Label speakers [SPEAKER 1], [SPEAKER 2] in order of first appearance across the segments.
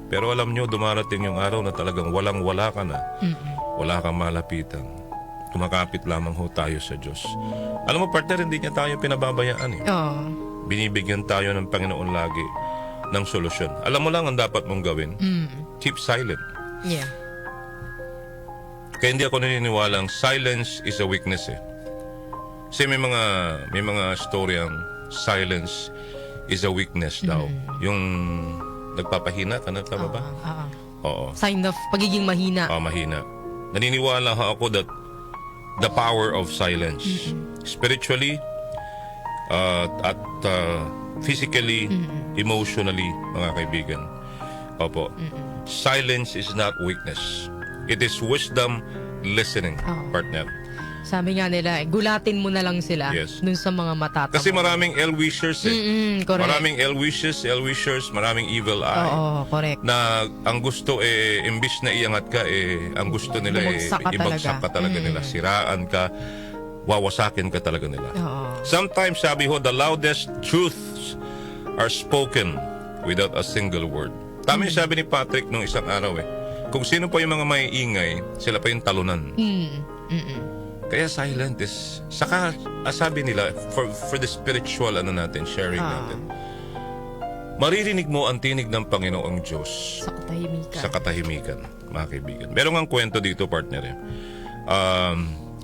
[SPEAKER 1] Pero alam nyo, dumarating yung araw na talagang walang-wala ka na. Wala kang malapitan. Kumakapit lamang ho tayo sa Diyos. Alam mo, partner, hindi niya tayo pinababayaan eh.
[SPEAKER 2] Oo.
[SPEAKER 1] Binibigyan tayo ng Panginoon lagi ng solusyon. Alam mo lang ang dapat mong gawin. Keep silent.
[SPEAKER 2] Yeah.
[SPEAKER 1] Kaya hindi ako naniniwalang silence is a weakness eh. Kasi may mga story ang silence is a weakness daw. Yung nagpapahina ka na, tama ba? Oo.
[SPEAKER 2] Sign of pagiging mahina.
[SPEAKER 1] Mahina. Naniniwala ako that the power of silence, spiritually, at physically, emotionally, mga kaibigan. Opo. Silence is not weakness. It is wisdom listening, partner.
[SPEAKER 2] Sabi nga nila, gulatin mo na lang sila dun sa mga matatama.
[SPEAKER 1] Kasi maraming L-wishers eh.
[SPEAKER 2] Correct.
[SPEAKER 1] Maraming L-wishers, maraming evil eye.
[SPEAKER 2] Oo, correct.
[SPEAKER 1] Na ang gusto imbis na iangat ka ang gusto nila ibagsak ka talaga nila. Siraan ka, wawasakin ka talaga nila. Sometimes sabi ho, the loudest truths are spoken without a single word. Tama yung sabi ni Patrick nung isang araw kung sino pa yung mga maiingay, sila pa yung talunan. Kaya silent is, saka sabi nila, for the spiritual sharing natin, maririnig mo ang tinig ng Panginoong Diyos sa katahimikan, mga kaibigan. Meron ang kwento dito, partner.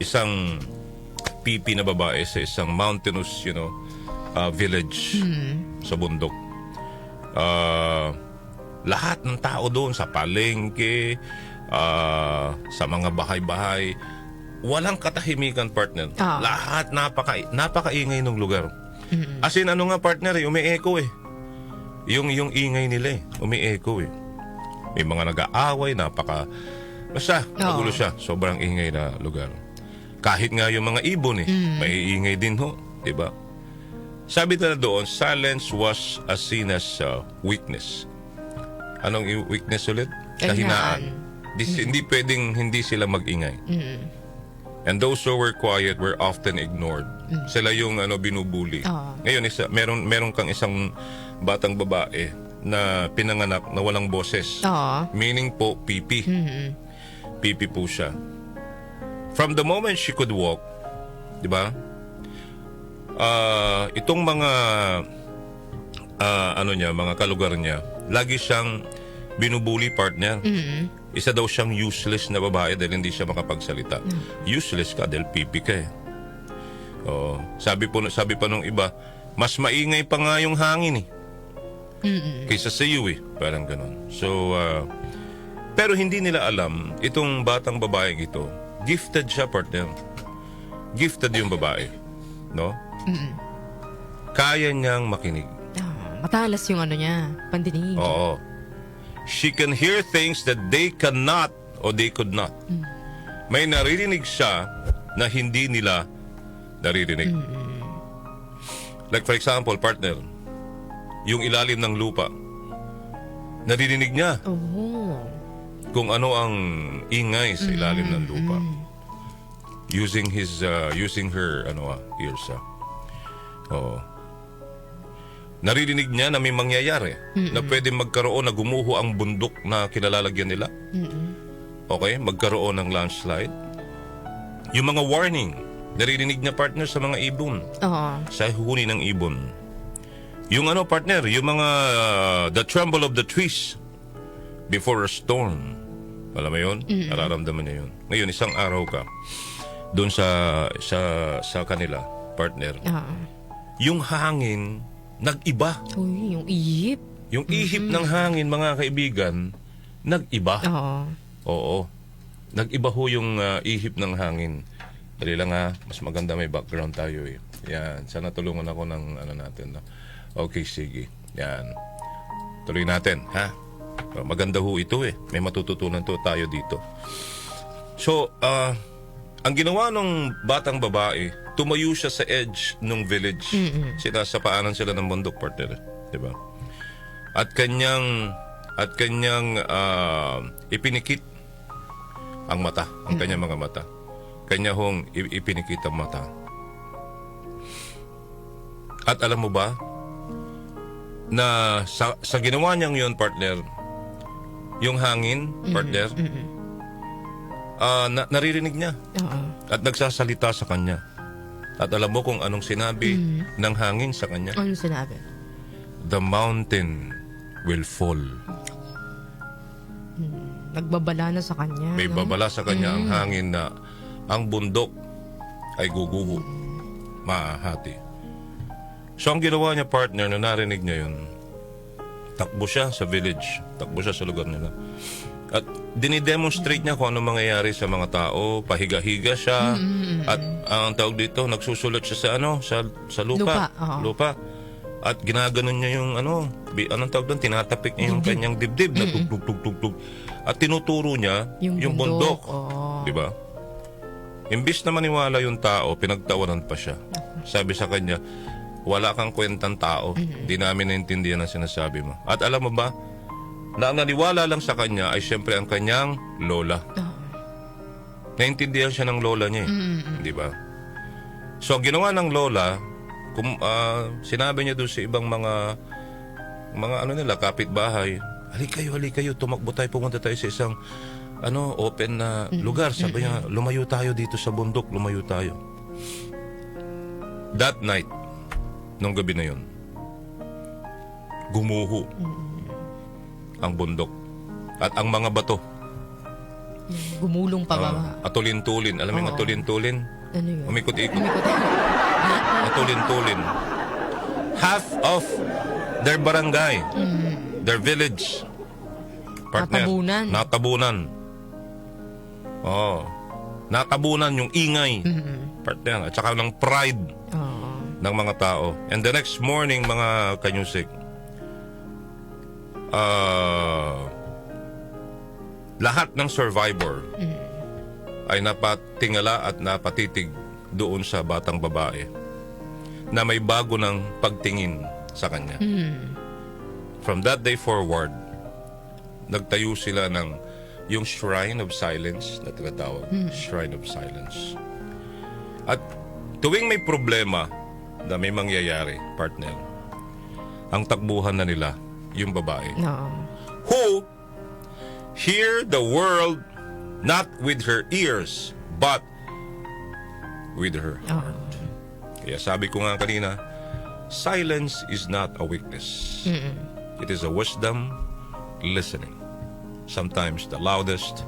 [SPEAKER 1] Isang pipi na babae sa isang mountainous, village sa bundok. Lahat ng tao doon sa palengke, sa mga bahay-bahay, walang katahimikan, partner. Lahat napakaingay ng lugar. As in, partner, umi-echo Yung ingay nila umi-echo May mga nag-aaway, basta, magulo siya. Sobrang ingay na lugar. Kahit nga yung mga ibon may ingay din ho. Diba? Sabi na doon, silence was seen as weakness. Anong weakness ulit? Kahinaan. Hindi pwedeng hindi sila mag-ingay. And those who were quiet were often ignored. Sila yung binubuli. Ngayon, meron kang isang batang babae na pinanganak na walang boses. Meaning po, pipi. Pipi po siya. From the moment she could walk, di ba? Itong mga mga kalugar niya, lagi siyang binubuli, partner. Isa daw siyang useless na babae dahil hindi siya makapagsalita. Useless ka dahil pipi ka Sabi pa nung iba, mas maingay pa nga yung hangin kaysa sa iyo Parang ganun. So, pero hindi nila alam, itong batang babaeng ito, gifted siya, partner. Gifted yung babae. No? Kaya niyang makinig.
[SPEAKER 2] Matalas yung niya, pandinig.
[SPEAKER 1] Oo. She can hear things that they cannot or they could not. May naririnig siya na hindi nila naririnig. Like for example, partner, yung ilalim ng lupa, naririnig niya kung ano ang ingay sa ilalim ng lupa. Using her ears. Naririnig niya na may mangyayari na pwede magkaroon na gumuho ang bundok na kinalalagyan nila. Okay? Magkaroon ng landslide. Yung mga warning, naririnig niya, partner, sa mga ibon. Sa huni ng ibon. Yung partner, yung mga the tremble of the trees before a storm. Alam mo yun? Nararamdaman niya yun. Ngayon, isang araw ka doon sa kanila, partner. Yung hangin nag-iba.
[SPEAKER 2] Yung ihip.
[SPEAKER 1] Yung ihip ng hangin, mga kaibigan, nag-iba. Oo. Nag-iba ho yung ihip ng hangin. Dali lang mas maganda may background tayo Yan, sana tulungan ako ng natin. Okay, sige. Yan. Tuloy natin, ha? Maganda ho ito May matututunan tayo dito. So, ang ginawa ng batang babae, tumayo siya sa edge ng village. Sinasapaanan sila ng bundok, partner. Diba? At kanyang ipinikit ang mata, ang kanyang mga mata. Kanya hong ipinikit ang mata. At alam mo ba, na sa ginawa niyang yun, partner, yung hangin, partner, naririnig niya. At nagsasalita sa kanya. At alam mo kung anong sinabi ng hangin sa kanya?
[SPEAKER 2] Ano sinabi?
[SPEAKER 1] The mountain will fall.
[SPEAKER 2] Nagbabala na sa kanya.
[SPEAKER 1] May babala sa kanya ang hangin na ang bundok ay guguho, maahati. So ang ginawa niya, partner, na narinig niya yun, takbo siya sa village, takbo siya sa lugar nila. At dinidemonstrate niya kung ano mangyayari sa mga tao, pahiga-higa siya, at ang tawag dito, nagsusulat siya sa lupa. Lupa. At ginaganon niya yung anong tawag doon, tinatapik niya yung kanyang dibdib na tug-tug-tug-tug. At tinuturo niya yung bundok. Di ba? Imbis na maniwala yung tao, pinagtawanan pa siya. Sabi sa kanya, wala kang kwentang tao. Di namin naintindihan ang sinasabi mo. At alam mo ba, na ang naniwala lang sa kanya ay siyempre ang kanyang lola. Naintindihan siya ng lola niya. Di ba? So, ang ginawa ng lola, sinabi niya doon sa ibang mga kapitbahay, halik kayo, tumakbo tayo, pumunta tayo sa isang open na lugar. Sabi niya, lumayo tayo dito sa bundok, lumayo tayo. That night, nung gabi na yun, gumuho ang bundok. At ang mga bato,
[SPEAKER 2] gumulong pa baba.
[SPEAKER 1] Atulin-tulin. Alam mo yung atulin-tulin?
[SPEAKER 2] Ano yun?
[SPEAKER 1] Umikot-ikot. Atulin-tulin. Half of their barangay, their village, partner, natabunan. Natabunan yung ingay, partner, at saka ng pride ng mga tao. And the next morning, mga kanyusik, lahat ng survivor ay napatingala at napatitig doon sa batang babae na may bago ng pagtingin sa kanya. From that day forward, nagtayo sila ng yung Shrine of Silence na tinatawag. Shrine of Silence. At tuwing may problema na may mangyayari, partner, ang takbuhan na nila yung babae. Who hear the world not with her ears, but with her heart. Kaya sabi ko nga kanina, silence is not a weakness. It is a wisdom listening. Sometimes the loudest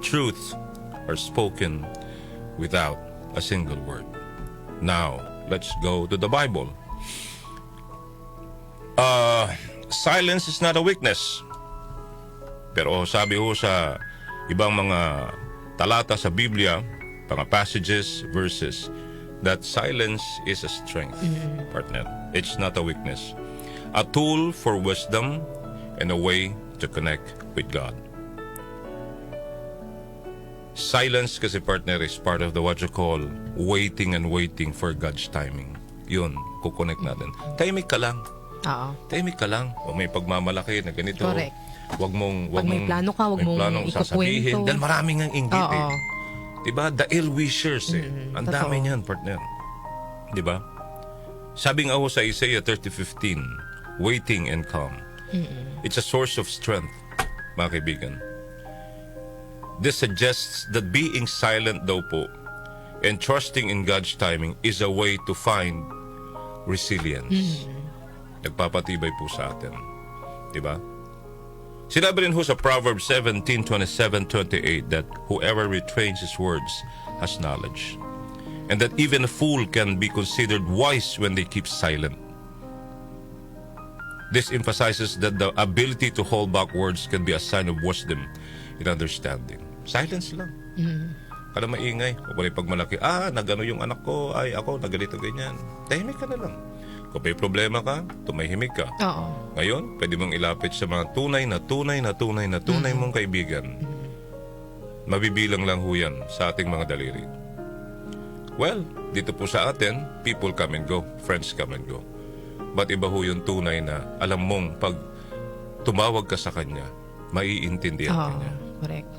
[SPEAKER 1] truths are spoken without a single word. Now, let's go to the Bible. Silence is not a weakness. Pero sabi ho sa ibang mga talata sa Biblia, mga passages, verses, that silence is a strength, partner. It's not a weakness. A tool for wisdom and a way to connect with God. Silence kasi, partner, is part of the what you call waiting and waiting for God's timing. Yun, kukonect natin. Tahimik ka lang. Tahimik ka lang. Huwag may pagmamalaki na ganito.
[SPEAKER 2] Correct.
[SPEAKER 1] Wag mong
[SPEAKER 2] may plano ka, wag mong
[SPEAKER 1] sasabihin. Dahil maraming ang inggit eh.
[SPEAKER 2] Oo.
[SPEAKER 1] Diba? The ill wishers eh. Ang dami niyan, partner. Diba? Sabi nga ho sa Isaiah 30:15, waiting and calm. It's a source of strength, mga kaibigan. This suggests that being silent daw po and trusting in God's timing is a way to find resilience. Nagpapatibay po sa atin. Diba? Sinabi rin ho sa Proverbs 17:27-28 that whoever retrains his words has knowledge, and that even a fool can be considered wise when they keep silent. This emphasizes that the ability to hold back words can be a sign of wisdom and understanding. Silence lang. Kada maingay, o pala pagmalaki, nagano yung anak ko, ay ako, nagalito ganyan. Tahimik ka na lang. Kung may problema ka, tumahimik ka. Ngayon, pwede mong ilapit sa mga tunay mong kaibigan. Mabibilang lang ho yan sa ating mga daliri. Well, dito po sa atin, people come and go, friends come and go. But iba ho yung tunay na alam mong pag tumawag ka sa kanya, maiintindihan ka niya.
[SPEAKER 2] Correct.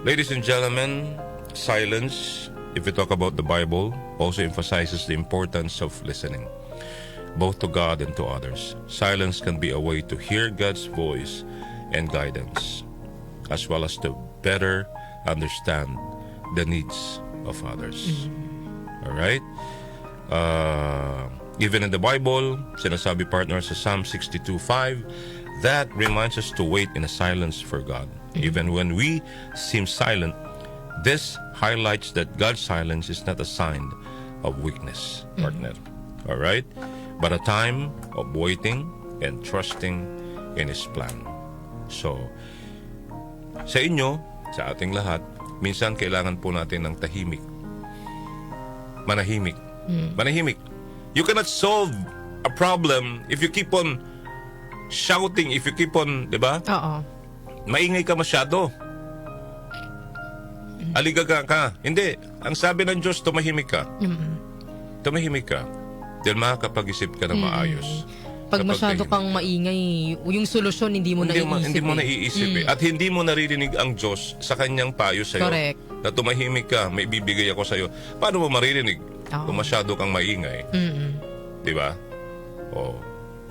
[SPEAKER 1] Ladies and gentlemen, silence, if we talk about the Bible, also emphasizes the importance of listening, both to God and to others. Silence can be a way to hear God's voice and guidance, as well as to better understand the needs of others. All right? Even in the Bible, sinasabi, partner, sa Psalm 62:5, that reminds us to wait in a silence for God. Even when we seem silent, this highlights that God's silence is not a sign of weakness, partner. All right? But a time of waiting and trusting in His plan. So, sa inyo, sa ating lahat, minsan kailangan po natin ng tahimik. Manahimik. Manahimik. You cannot solve a problem if you keep on shouting, if you keep on, di ba?
[SPEAKER 2] Oo.
[SPEAKER 1] Maingay ka masyado. Aligaga ka. Hindi. Ang sabi ng Diyos, tumahimik ka. Tumahimik ka. Dahil makakapag-isip ka na maayos.
[SPEAKER 2] Pag
[SPEAKER 1] Kapag
[SPEAKER 2] masyado
[SPEAKER 1] tahimik.
[SPEAKER 2] kang maingay, yung solusyon hindi mo naiisip.
[SPEAKER 1] Hindi mo naiisip eh. At hindi mo naririnig ang Diyos sa kanyang payo sa'yo.
[SPEAKER 2] Correct.
[SPEAKER 1] Na tumahimik ka, may bibigay ako sa'yo. Paano mo maririnig? Kung masyado kang maingay. Di ba? Oh.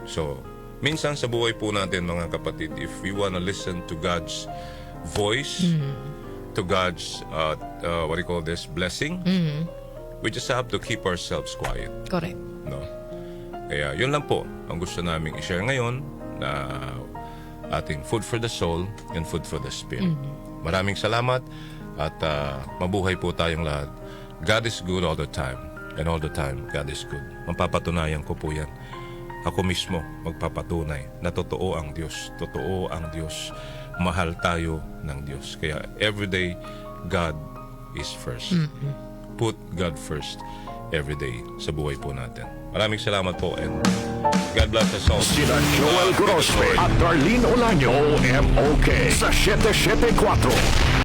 [SPEAKER 1] So, minsan sa buhay po natin, mga kapatid, if we wanna listen to God's voice, to God's, what do you call this, blessing, we just have to keep ourselves quiet.
[SPEAKER 2] Correct.
[SPEAKER 1] No? Kaya yun lang po ang gusto naming i-share ngayon na ating food for the soul and food for the spirit. Maraming salamat at mabuhay po tayong lahat. God is good all the time, and all the time God is good. Mapapatunayan ko po yan. Ako mismo magpapatunay na totoo ang Diyos. Totoo ang Diyos. Mahal tayo ng Diyos. Kaya everyday God is first. Put God first every day sa buhay po natin. Maraming salamat po, and God bless us all.
[SPEAKER 3] Sina Joel Grospe at Darlene Olaño, OMOK sa 774.